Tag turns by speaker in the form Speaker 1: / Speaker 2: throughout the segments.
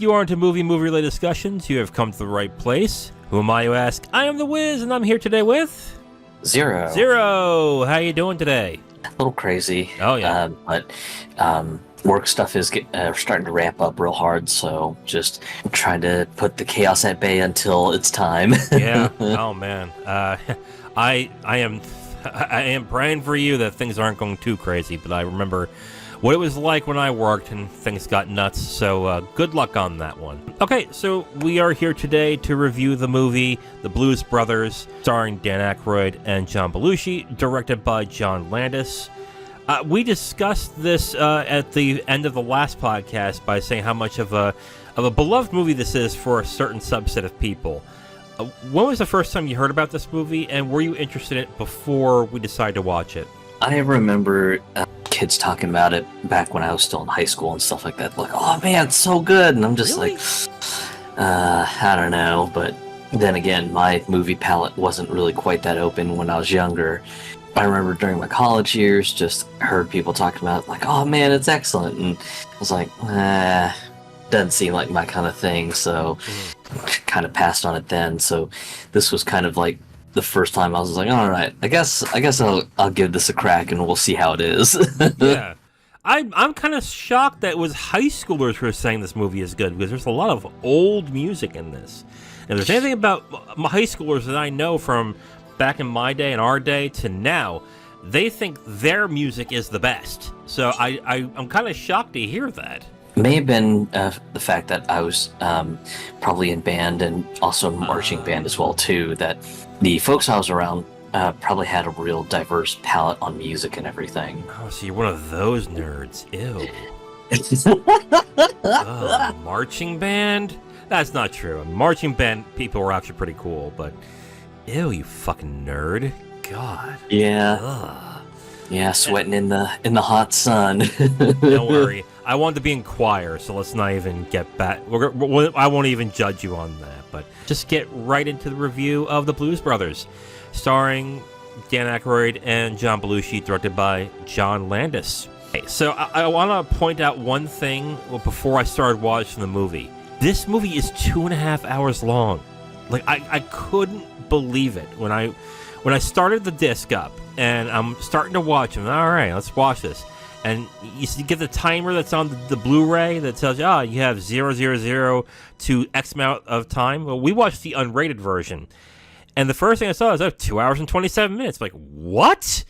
Speaker 1: you are into movie-related discussions, you have come to the right place. Who am I, you ask? I am The Wiz, and I'm here today with... Zero. How you doing today?
Speaker 2: A little crazy.
Speaker 1: Oh, yeah.
Speaker 2: But work stuff is starting to ramp up real hard, so just trying to put the chaos at bay until it's time.
Speaker 1: Yeah. Oh, man. I am praying for you that things aren't going too crazy, but I remember what it was like when I worked and things got nuts, so good luck on that one. Okay, so we are here today to review the movie The Blues Brothers, starring Dan Aykroyd and John Belushi, directed by John Landis. We discussed this at the end of the last podcast by saying how much of a beloved movie this is for a certain subset of people. When was the first time you heard about this movie, and were you interested in it before we decided to watch it?
Speaker 2: I remember kids talking about it back when I was still in high school and stuff like that. Like, oh man, it's so good. And I'm just
Speaker 1: Really?
Speaker 2: I don't know. But then again, my movie palette wasn't really quite that open when I was younger. I remember during my college years, just heard people talking about it, like, oh man, it's excellent. And I was like, doesn't seem like my kind of thing. So kind of passed on it then. So this was kind of like the first time I was like, all right, I guess I'll give this a crack and we'll see how it is.
Speaker 1: Yeah. I'm kind of shocked that it was high schoolers who were saying this movie is good, because there's a lot of old music in this. And if there's anything about high schoolers that I know from back in my day and our day to now, they think their music is the best. So I'm kind of shocked to hear that.
Speaker 2: May have been the fact that I was probably in band and also in marching band as well too, that the folks I was around probably had a real diverse palette on music and everything.
Speaker 1: Oh, so you're one of those nerds. Ew. Marching band? That's not true. Marching band people were actually pretty cool, but ew, you fucking nerd. God.
Speaker 2: Yeah.
Speaker 1: Ugh.
Speaker 2: Yeah, sweating in the hot sun.
Speaker 1: Don't worry. I wanted to be in choir, so let's not even get back. I won't even judge you on that, but just get right into the review of The Blues Brothers, starring Dan Aykroyd and John Belushi, directed by John Landis. Okay, so I want to point out one thing before I started watching the movie. This movie is 2.5 hours long. Like, I couldn't believe it when I started the disc up and I'm starting to watch them. All right, let's watch this. And you get the timer that's on the Blu-ray that tells you, you have 000 to X amount of time. Well, we watched the unrated version. And the first thing I saw was 2 hours and 27 minutes. Like, what?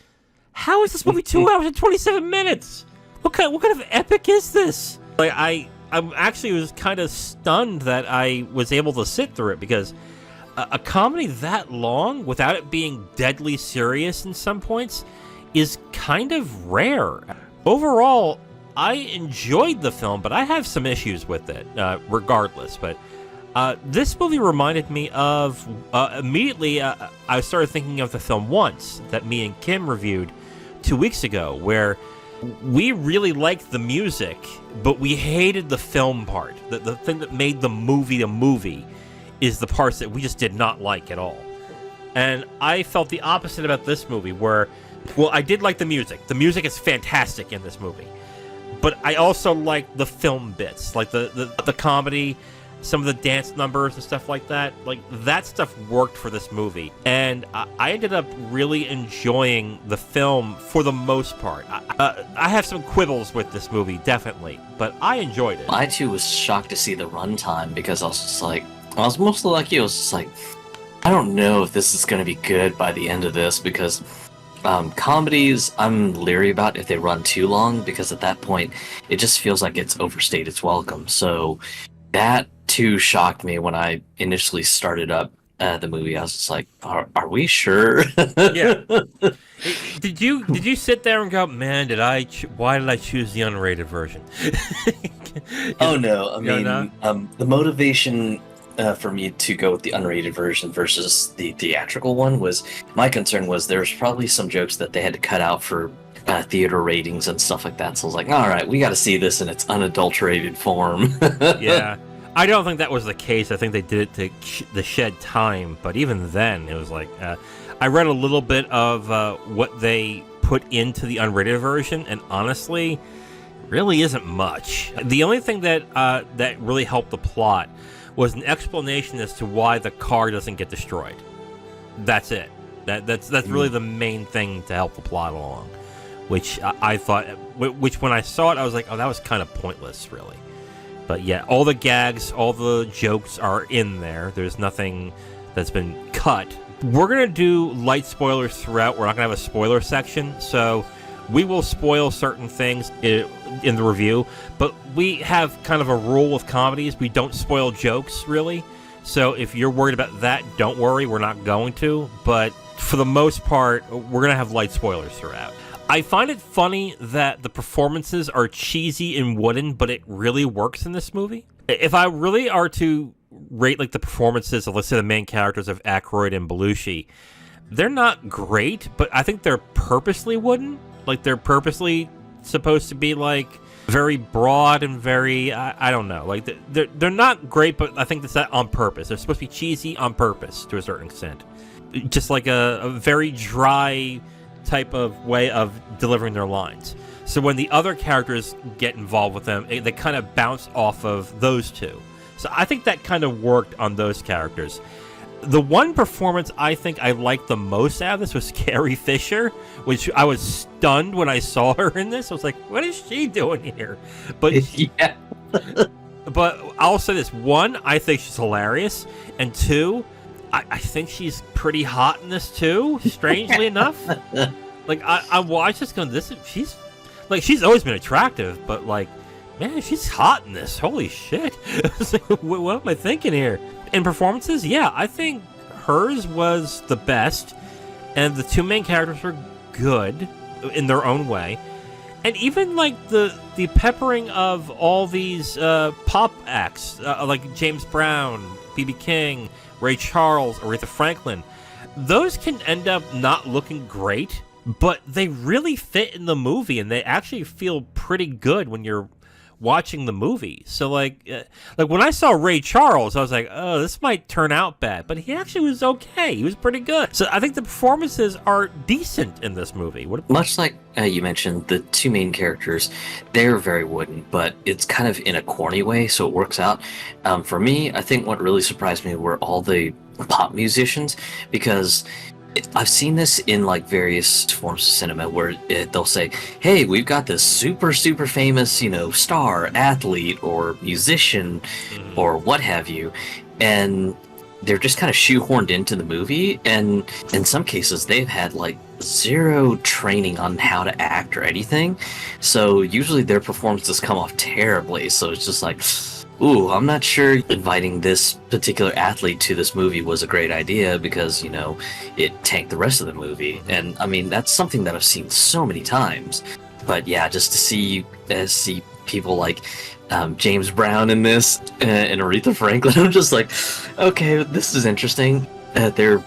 Speaker 1: How is this movie 2 hours and 27 minutes? What kind of epic is this? Like, I actually was kind of stunned that I was able to sit through it, because a comedy that long, without it being deadly serious in some points, is kind of rare. Overall, I enjoyed the film, but I have some issues with it, regardless. But this movie reminded me of, immediately, I started thinking of the film Once, that me and Kim reviewed 2 weeks ago, where we really liked the music, but we hated the film part. The thing that made the movie a movie is the parts that we just did not like at all. And I felt the opposite about this movie, where, well, I did like the music. The music is fantastic in this movie. But I also like the film bits, like the comedy, some of the dance numbers and stuff like that. Like, that stuff worked for this movie. And I ended up really enjoying the film for the most part. I have some quibbles with this movie, definitely, but I enjoyed it.
Speaker 2: I, too, was shocked to see the runtime, because I was just like, I was mostly like you. I was just like, I don't know if this is going to be good by the end of this, because comedies I'm leery about if they run too long, because at that point it just feels like it's overstayed its welcome. So that too shocked me when I initially started up the movie. I was just like, are we sure?
Speaker 1: Yeah. Did you sit there and go, man, why did I choose the unrated version?
Speaker 2: Oh no, I mean, the motivation for me to go with the unrated version versus the theatrical one was, my concern was there was probably some jokes that they had to cut out for theater ratings and stuff like that. So I was like, all right, we got to see this in its unadulterated form.
Speaker 1: Yeah. I don't think that was the case. I think they did it to shed time. But even then, it was like, I read a little bit of what they put into the unrated version, and honestly, really isn't much. The only thing that that really helped the plot was an explanation as to why the car doesn't get destroyed. That's it. That's really the main thing to help the plot along, which I thought, which when I saw it, I was like, oh, that was kind of pointless, really. But yeah, all the gags, all the jokes are in there. There's nothing that's been cut. We're going to do light spoilers throughout. We're not going to have a spoiler section, so we will spoil certain things in the review, but we have kind of a rule with comedies. We don't spoil jokes, really. So if you're worried about that, don't worry. We're not going to. But for the most part, we're going to have light spoilers throughout. I find it funny that the performances are cheesy and wooden, but it really works in this movie. If I really are to rate like the performances of, let's say, the main characters of Aykroyd and Belushi, they're not great, but I think they're purposely wooden. Like, they're purposely supposed to be like very broad and very, I don't know, like they're not great, but I think that's that on purpose. They're supposed to be cheesy on purpose to a certain extent, just like a very dry type of way of delivering their lines. So when the other characters get involved with them, they kind of bounce off of those two. So I think that kind of worked on those characters. The one performance I think I liked the most out of this was Carrie Fisher, which I was stunned when I saw her in this. I was like, what is she doing here? But
Speaker 2: Yeah.
Speaker 1: but I'll say this. One, I think she's hilarious. And two, I think she's pretty hot in this too, strangely enough. Like, I watched this going, she's always been attractive, but like, man, she's hot in this. Holy shit. I was like, what am I thinking here? In performances, yeah, I think hers was the best, and the two main characters were good in their own way. And even like the peppering of all these pop acts, like James Brown, B.B. King, Ray Charles, Aretha Franklin, those can end up not looking great, but they really fit in the movie, and they actually feel pretty good when you're watching the movie. So like when I saw Ray Charles, I was like, oh, this might turn out bad, but he actually was okay. He was pretty good. So I think the performances are decent in this movie.
Speaker 2: Much like you mentioned, the two main characters, they're very wooden, but it's kind of in a corny way, so it works out. For me, I think what really surprised me were all the pop musicians, because I've seen this in like various forms of cinema where they'll say, hey, we've got this super famous, star, athlete, or musician, or what have you, and they're just kind of shoehorned into the movie, and in some cases they've had like zero training on how to act or anything, so usually their performances come off terribly. So it's just like, ooh, I'm not sure inviting this particular athlete to this movie was a great idea, because, it tanked the rest of the movie. And, I mean, that's something that I've seen so many times. But, yeah, just to see people like James Brown in this and Aretha Franklin, I'm just like, okay, this is interesting. They're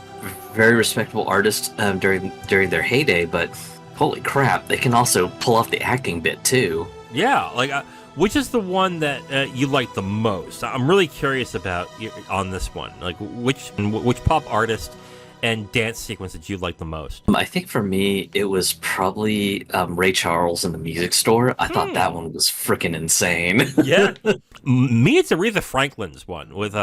Speaker 2: very respectable artists during their heyday, but holy crap, they can also pull off the acting bit, too.
Speaker 1: Yeah, like... which is the one that you like the most? I'm really curious about on this one. Like, which pop artist and dance sequence did you like the most?
Speaker 2: I think for me, it was probably Ray Charles in the Music Store. I thought that one was freaking insane.
Speaker 1: Yeah, me, it's Aretha Franklin's one with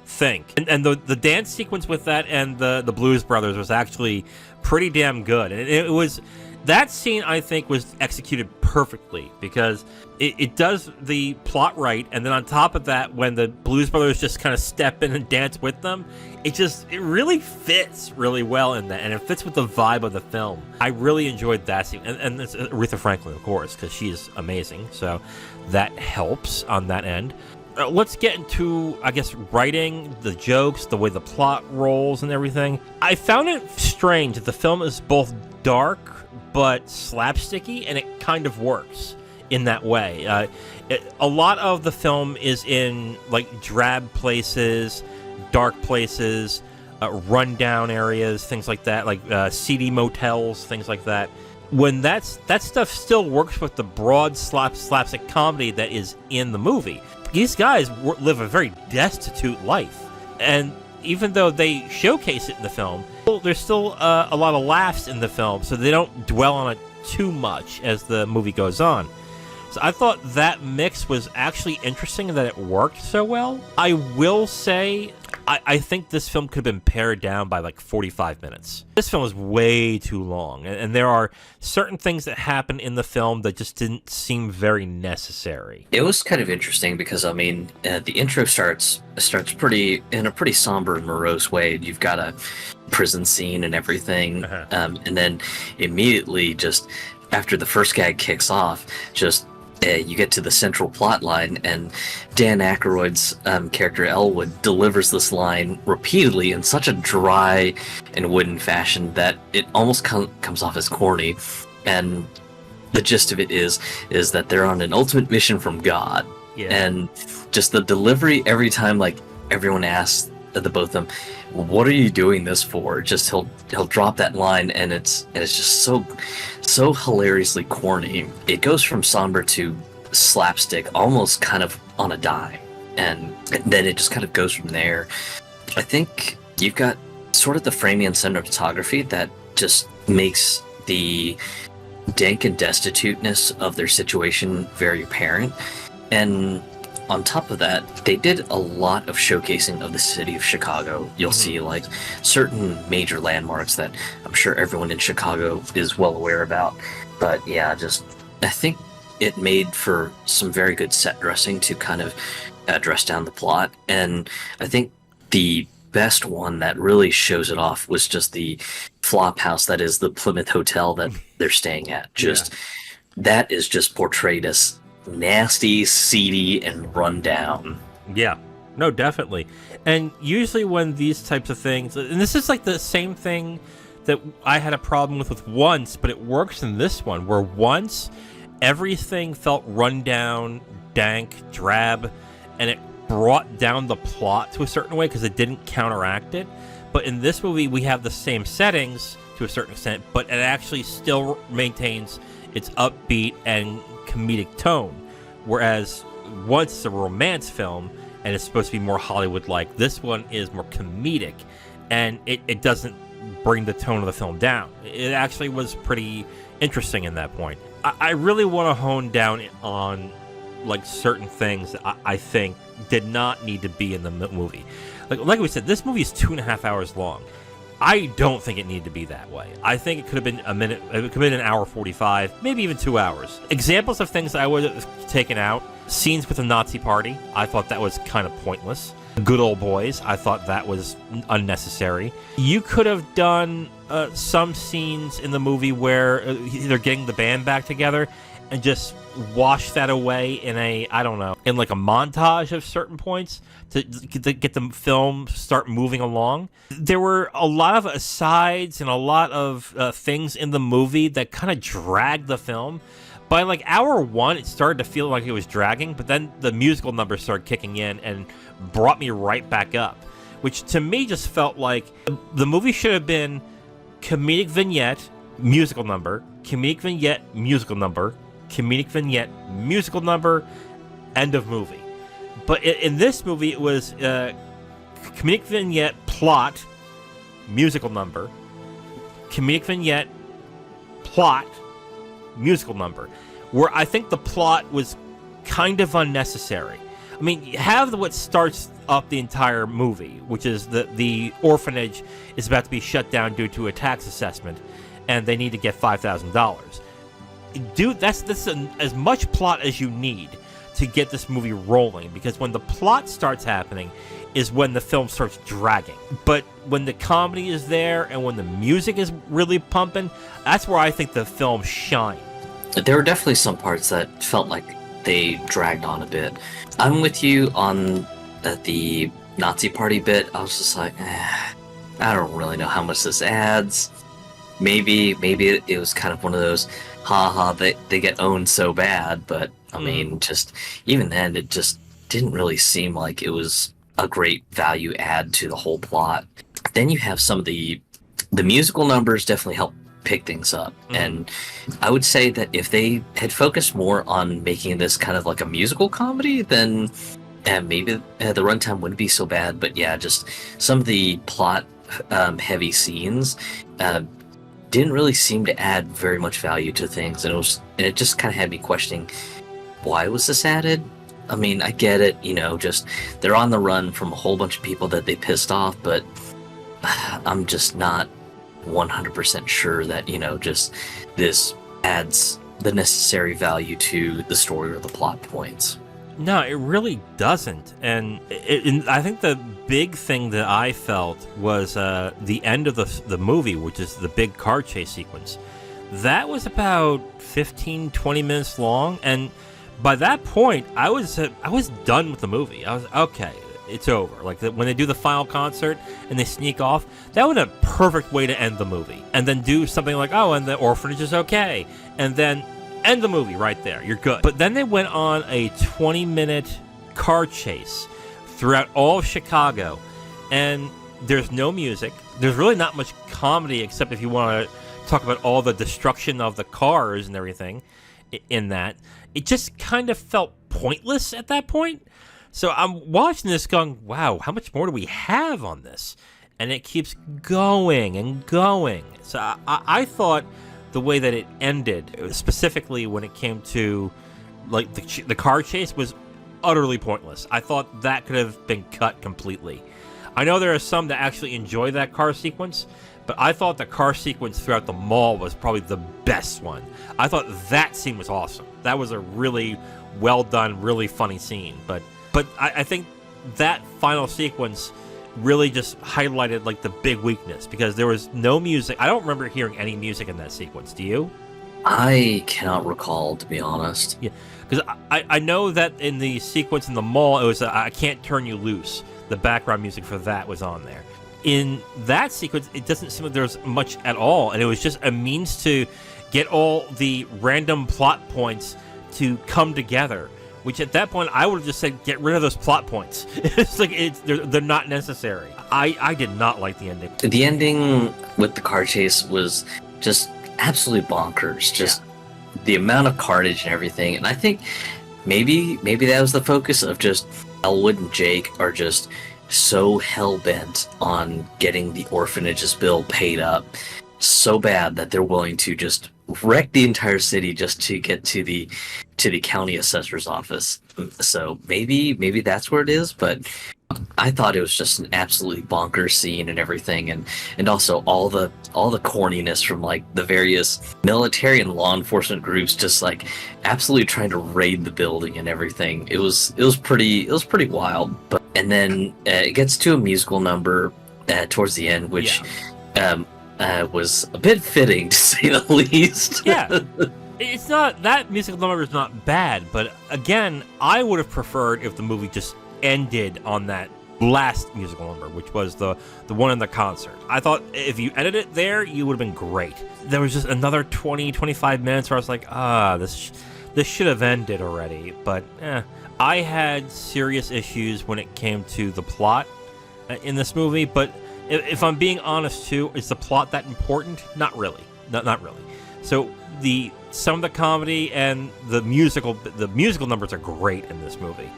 Speaker 1: Think, and the dance sequence with that and the Blues Brothers was actually pretty damn good, and it was. That scene, I think, was executed perfectly, because it does the plot right, and then on top of that, when the Blues Brothers just kind of step in and dance with them, it really fits really well in that, and it fits with the vibe of the film. I really enjoyed that scene, and it's Aretha Franklin, of course, because she's amazing, so that helps on that end. Let's get into, I guess, writing, the jokes, the way the plot rolls and everything. I found it strange that the film is both dark but slapsticky, and it kind of works in that way. A lot of the film is in like drab places, dark places, rundown areas, things like that, like seedy motels, things like that. When that stuff still works with the broad slapstick comedy that is in the movie. These guys live a very destitute life, and even though they showcase it in the film, there's still a lot of laughs in the film, so they don't dwell on it too much as the movie goes on. I thought that mix was actually interesting and that it worked so well. I will say, I think this film could have been pared down by like 45 minutes. This film is way too long, and there are certain things that happen in the film that just didn't seem very necessary.
Speaker 2: It was kind of interesting because, I mean, the intro starts in a pretty somber and morose way. You've got a prison scene and everything, and then immediately, just after the first gag kicks off, you get to the central plot line, and Dan Aykroyd's character Elwood delivers this line repeatedly in such a dry and wooden fashion that it almost comes off as corny. And the gist of it is that they're on an ultimate mission from God.
Speaker 1: Yeah.
Speaker 2: And just the delivery every time, like, everyone asks the both of them, "What are you doing this for?" Just he'll drop that line, and it's just so hilariously corny. It goes from somber to slapstick, almost kind of on a dime, and then it just kind of goes from there. I think you've got sort of the framing and cinematography that just makes the dank and destituteness of their situation very apparent, and on top of that, they did a lot of showcasing of the city of Chicago. You'll see, like, certain major landmarks that I'm sure everyone in Chicago is well aware about. But yeah, I think it made for some very good set dressing to kind of dress down the plot. And I think the best one that really shows it off was just the flop house that is the Plymouth Hotel that they're staying at. That is just portrayed as nasty, seedy, and run down.
Speaker 1: Yeah, no, definitely. And usually when these types of things, and this is like the same thing that I had a problem with Once, but it works in this one, where Once, everything felt run down, dank, drab, and it brought down the plot to a certain way because it didn't counteract it. But in this movie, we have the same settings to a certain extent, but it actually still maintains its upbeat and comedic tone, whereas Once it's a romance film and it's supposed to be more Hollywood-like, this one is more comedic, and it doesn't bring the tone of the film down. It actually was pretty interesting in that point. I really want to hone down on like certain things that I think did not need to be in the movie. Like we said, this movie is 2.5 hours long. I don't think it needed to be that way. I think it could have been a minute, it could have been an hour 45, maybe even 2 hours. Examples of things I would have taken out: scenes with the Nazi party. I thought that was kind of pointless. Good Old Boys, I thought that was unnecessary. You could have done some scenes in the movie where they're getting the band back together and just wash that away in in like a montage of certain points to get the film start moving along. There were a lot of asides and a lot of things in the movie that kind of dragged the film. By like hour one, it started to feel like it was dragging, but then the musical numbers started kicking in and brought me right back up, which to me just felt like the movie should have been comedic vignette, musical number, comedic vignette, musical number, comedic vignette, musical number, end of movie. But in this movie, it was comedic vignette, plot, musical number, comedic vignette, plot, musical number, where I think the plot was kind of unnecessary. I mean, you have what starts up the entire movie, which is the orphanage is about to be shut down due to a tax assessment, and they need to get $5,000. Dude, that's as much plot as you need to get this movie rolling, because when the plot starts happening is when the film starts dragging. But when the comedy is there and when the music is really pumping, that's where I think the film shined.
Speaker 2: There were definitely some parts that felt like they dragged on a bit. I'm with you on the Nazi party bit. I was just like, I don't really know how much this adds. Maybe it was kind of one of those, they get owned so bad, but I mean, just even then, it just didn't really seem like it was a great value add to the whole plot. Then you have some of the musical numbers definitely help pick things up, and I would say that if they had focused more on making this kind of like a musical comedy, then maybe the runtime wouldn't be so bad. But yeah, just some of the plot heavy scenes didn't really seem to add very much value to things, and it just kind of had me questioning, why was this added? I mean, I get it, just they're on the run from a whole bunch of people that they pissed off, but I'm just not 100% sure that, just this adds the necessary value to the story or the plot points.
Speaker 1: No, it really doesn't. And I think the big thing that I felt was the end of the movie, which is the big car chase sequence. That was about 15, 20 minutes long, and by that point, I was done with the movie. I was, okay, it's over. Like, when they do the final concert and they sneak off, that was a perfect way to end the movie. And then do something like, oh, and the orphanage is okay. And then end the movie right there. You're good. But then they went on a 20-minute car chase throughout all of Chicago, and there's no music. There's really not much comedy, except if you want to talk about all the destruction of the cars and everything in that. It just kind of felt pointless at that point. So I'm watching this going, wow, how much more do we have on this? And it keeps going and going. So I thought the way that it ended, specifically when it came to like the car chase, was utterly pointless. I thought that could have been cut completely. I know there are some that actually enjoy that car sequence, but I thought the car sequence throughout the mall was probably the best one. I thought that scene was awesome. That was a really well done, really funny scene. But I think that final sequence really just highlighted like the big weakness, because there was no music. I don't remember hearing any music in that sequence. Do you?
Speaker 2: I cannot recall, to be honest.
Speaker 1: Yeah, because I know that in the sequence in the mall, it was I Can't Turn You Loose. The background music for that was on there. In that sequence, it doesn't seem like there's much at all, and it was just a means to get all the random plot points to come together, which at that point I would have just said, get rid of those plot points. It's like they're not necessary. I did not like the ending.
Speaker 2: The ending with the car chase was just absolutely bonkers. Just the amount of carnage and everything. And I think maybe that was the focus of just Elwood and Jake are just so hell-bent on getting the orphanage's bill paid up so bad that they're willing to just wreck the entire city just to get to the county assessor's office. So maybe that's where it is, but I thought it was just an absolutely bonkers scene and everything, and also all the corniness from like the various military and law enforcement groups just like absolutely trying to raid the building and everything. It was pretty wild. But and then it gets to a musical number towards the end, which was a bit fitting, to say the least.
Speaker 1: Yeah. It's not, that musical number is not bad, but again, I would have preferred if the movie just ended on that last musical number, which was the one in the concert. I thought if you ended it there, you would have been great. There was just another 20-25 minutes where I was like, this should have ended already. But I had serious issues when it came to the plot in this movie, but if I'm being honest too, is the plot that important? Not really. Not really. So some of the comedy and the musical numbers are great in this movie.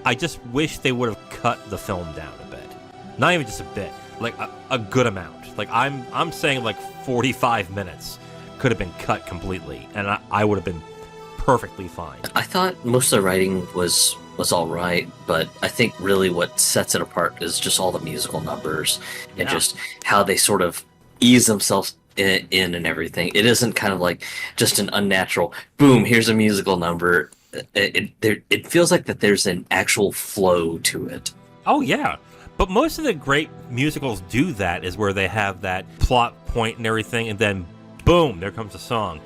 Speaker 1: I just wish they would have cut the film down a bit. Not even just a bit, like a good amount. Like I'm saying like 45 minutes could have been cut completely, and I would have been perfectly fine.
Speaker 2: I thought most of the writing was all right, but I think really what sets it apart is just all the musical numbers and just how they sort of ease themselves in and everything. It isn't kind of like just an unnatural boom, here's a musical number. It feels like that there's an actual flow to it.
Speaker 1: Oh yeah, but most of the great musicals do that, is where they have that plot point and everything, and then boom, there comes a song.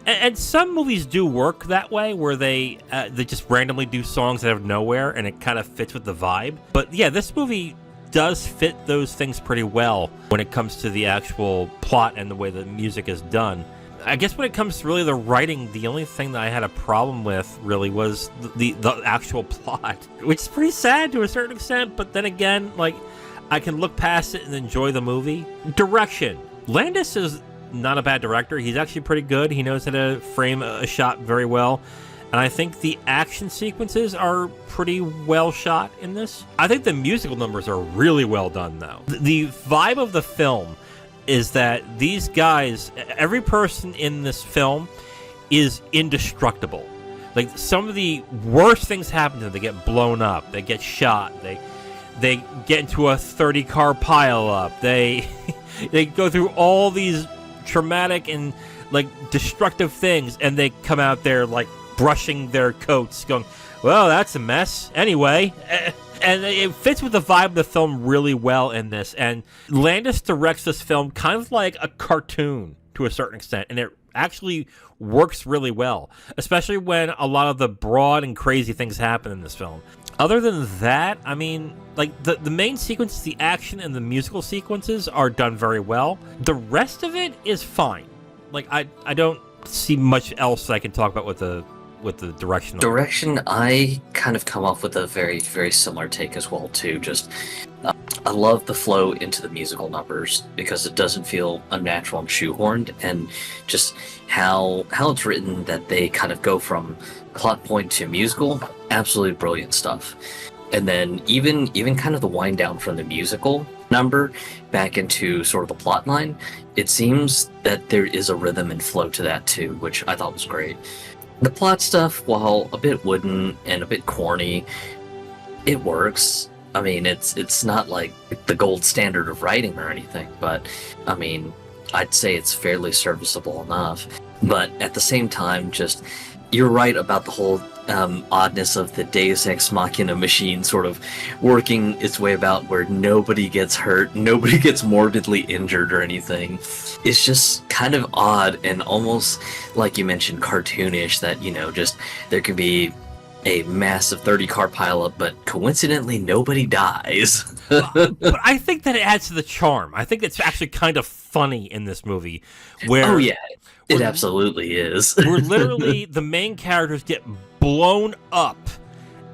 Speaker 1: And some movies do work that way, where they just randomly do songs out of nowhere, and it kind of fits with the vibe. But yeah, this movie does fit those things pretty well when it comes to the actual plot and the way the music is done. I guess when it comes to really the writing, the only thing that I had a problem with really was the actual plot, which is pretty sad to a certain extent, but then again, like, I can look past it and enjoy the movie. Direction. Landis is not a bad director. He's actually pretty good. He knows how to frame a shot very well. And I think the action sequences are pretty well shot in this. I think the musical numbers are really well done, though. The vibe of the film is that these guys, every person in this film is indestructible. Like, some of the worst things happen to them. They get blown up. They get shot. They get into a 30-car pileup. They they go through all these traumatic and, like, destructive things, and they come out there, like, brushing their coats, going, well, that's a mess. Anyway. And it fits with the vibe of the film really well in this. And Landis directs this film kind of like a cartoon to a certain extent. And it actually works really well, especially when a lot of the broad and crazy things happen in this film. Other than that, I mean, like, the main sequences, the action and the musical sequences are done very well. The rest of it is fine. Like, I don't see much else I can talk about with the direction. I kind of come off with a very, very similar take as well too. Just I love the flow into the musical numbers because it doesn't feel unnatural and shoehorned, and just how it's written that they kind of go from plot point to musical. Absolutely brilliant stuff. And then even kind of the wind down from the musical number back into sort of the plot line, it seems that there is a rhythm and flow to that too, which I thought was great. The plot stuff, while a bit wooden and a bit corny, it works. I mean, it's not like the gold standard of writing or anything, but I mean, I'd say it's fairly serviceable enough. But at the same time, just, you're right about the whole oddness of the Deus Ex Machina machine sort of working its way about where nobody gets hurt, nobody gets morbidly injured or anything. It's just kind of odd and almost, like you mentioned, cartoonish that, you know, just there could be a massive 30-car pileup, but coincidentally nobody dies. But I think that it adds to the charm. I think it's actually kind of funny in this movie. Where,
Speaker 2: oh yeah, it absolutely is.
Speaker 1: Where literally the main characters get blown up,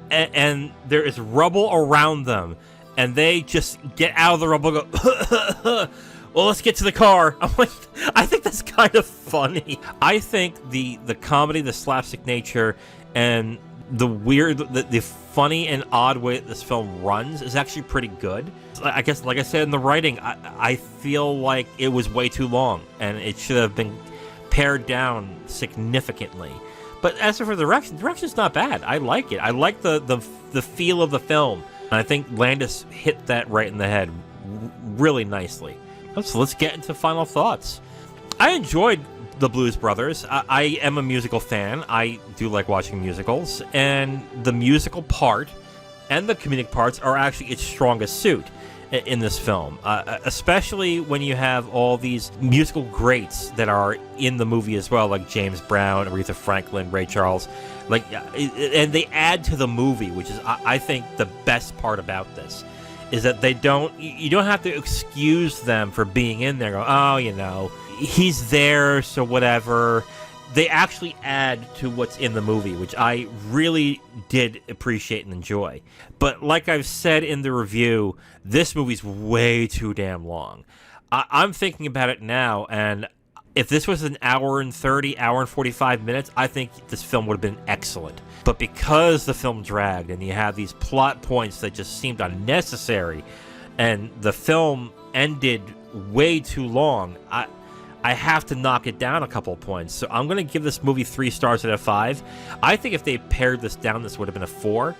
Speaker 1: and there is rubble around them, and they just get out of the rubble and go, well, let's get to the car. I'm like, I think that's kind of funny. I think the comedy, the slapstick nature, and the weird, the funny and odd way that this film runs is actually pretty good. I guess, like I said in the writing, I feel like it was way too long, and it should have been pared down significantly. But as for the direction's not bad. I like it. I like the feel of the film. And I think Landis hit that right in the head really nicely. So let's get into final thoughts. I enjoyed the Blues Brothers. I am a musical fan. I do like watching musicals. And the musical part and the comedic parts are actually its strongest suit in this film, especially when you have all these musical greats that are in the movie as well, like James Brown, Aretha Franklin, Ray Charles, and they add to the movie, which is, I think, the best part about this, is that you don't have to excuse them for being in there. Go, oh, you know, he's there, so whatever. They actually add to what's in the movie, which I really did appreciate and enjoy. But like I've said in the review, this movie's way too damn long. I'm thinking about it now, and if this was an hour and 30, hour and 45 minutes, I think this film would have been excellent. But because the film dragged, and you have these plot points that just seemed unnecessary, and the film ended way too long, I have to knock it down a couple of points. So I'm going to give this movie 3 stars out of 5. I think if they pared this down, this would have been a 4.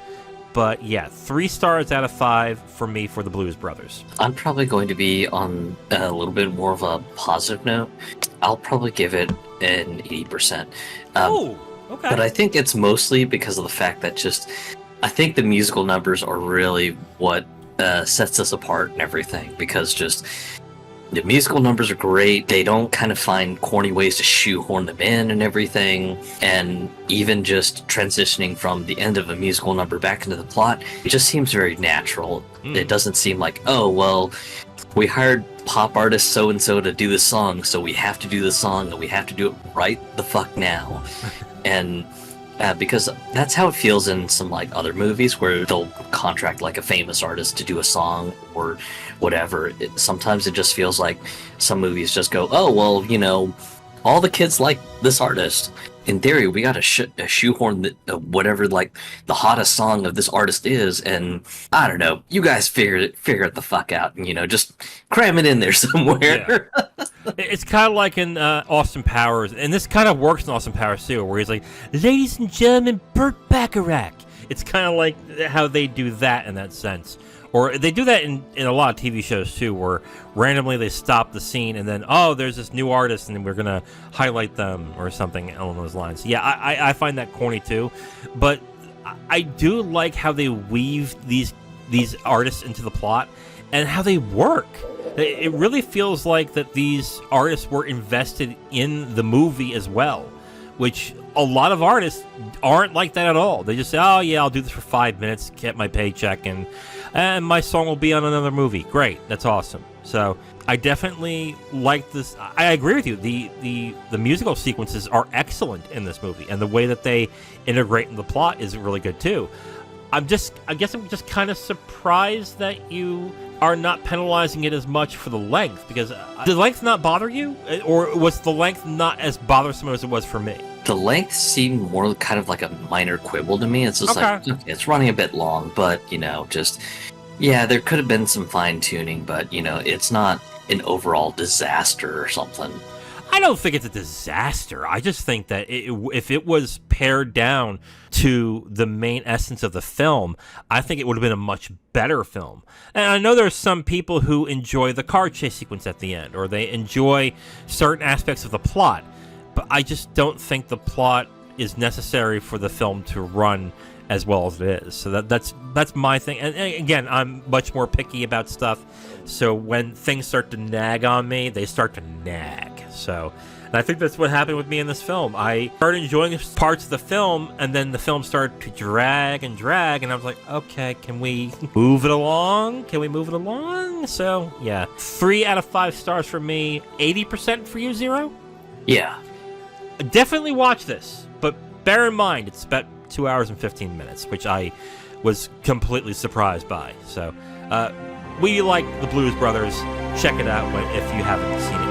Speaker 1: But yeah, 3 stars out of 5 for me for the Blues Brothers.
Speaker 2: I'm probably going to be on a little bit more of a positive note. I'll probably give it an 80%.
Speaker 1: Oh, okay.
Speaker 2: But I think it's mostly because of the fact that I think the musical numbers are really what sets us apart and everything. Because the musical numbers are great. They don't kind of find corny ways to shoehorn them in and everything. And even just transitioning from the end of a musical number back into the plot, it just seems very natural. It doesn't seem like, oh, well, we hired pop artist so-and-so to do this song, so we have to do this song, and we have to do it right the fuck now. And because that's how it feels in some like other movies where they'll contract like a famous artist to do a song or whatever. Sometimes it just feels like some movies just go, oh, well, you know, all the kids like this artist. In theory, we got to shoehorn whatever like the hottest song of this artist is, and I don't know, you guys figure it the fuck out, and, you know, just cram it in there somewhere.
Speaker 1: Yeah. It's kind of like in Austin Powers, and this kind of works in Austin Powers too, where he's like, "Ladies and gentlemen, Burt Bacharach." It's kind of like how they do that in that sense. Or they do that in a lot of TV shows too, where randomly they stop the scene and then, oh, there's this new artist and we're going to highlight them or something along those lines. Yeah, I find that corny too. But I do like how they weave these artists into the plot and how they work. It really feels like that these artists were invested in the movie as well, which a lot of artists aren't like that at all. They just say, oh, yeah, I'll do this for 5 minutes, get my paycheck, and my song will be on another movie. Great. That's awesome. So I definitely like this. I agree with you. The musical sequences are excellent in this movie, and the way that they integrate in the plot is really good, too. I guess I'm just kind of surprised that you are not penalizing it as much for the length, because did the length not bother you? Or was the length not as bothersome as it was for me?
Speaker 2: The length seemed more kind of like a minor quibble to me. It's just like, it's running a bit long, but, there could have been some fine tuning, but, it's not an overall disaster or something.
Speaker 1: I don't think it's a disaster. I just think that if it was pared down to the main essence of the film, I think it would have been a much better film. And I know there's some people who enjoy the car chase sequence at the end, or they enjoy certain aspects of the plot, but I just don't think the plot is necessary for the film to run as well as it is. So that's my thing. And again, I'm much more picky about stuff. So when things start to nag on me, they start to nag. So, and I think that's what happened with me in this film. I started enjoying parts of the film, and then the film started to drag, and I was like, okay, can we move it along? So, yeah. 3 out of 5 stars for me. 80% for you, Zero?
Speaker 2: Yeah.
Speaker 1: Definitely watch this, but bear in mind, it's about 2 hours and 15 minutes, which I was completely surprised by. So, we like the Blues Brothers. Check it out if you haven't seen it